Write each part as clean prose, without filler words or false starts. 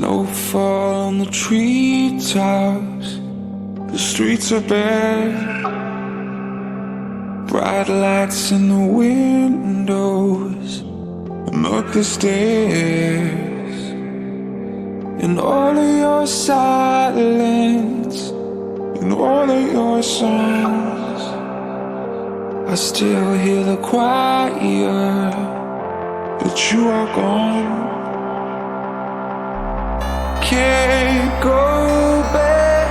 Snowfall on the treetops, the streets are bare. Bright lights in the windows and up the stairs. In all of your silence, in all of your songs, I still hear the choir that you are gone. Can't go back,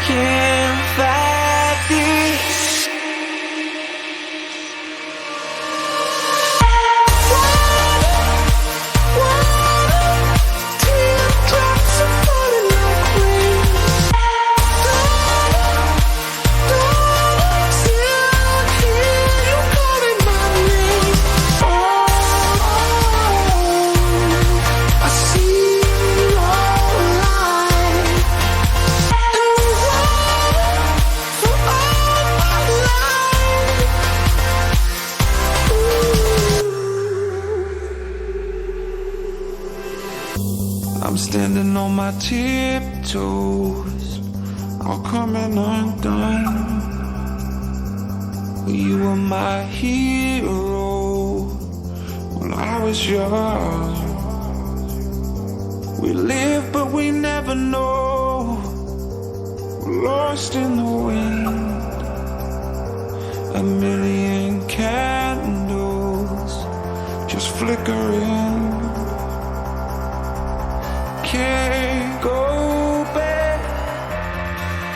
can't fight this. Teardrops are falling like rain. Still hear you calling my name. I see. I'm standing on my tiptoes, all coming undone. You were my hero when I was young. We live but we never know, we're lost in the wind. A million candles just flickering. Can't go back,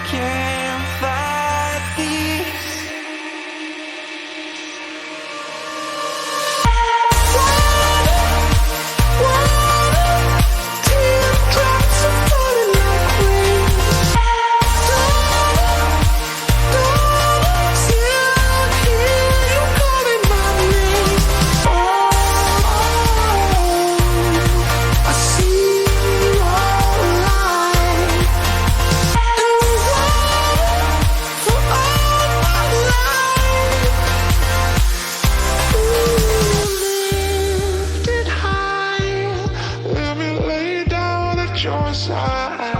can't fight this. Teardrops are falling like rain. Still hear you calling my name. I see. Your side.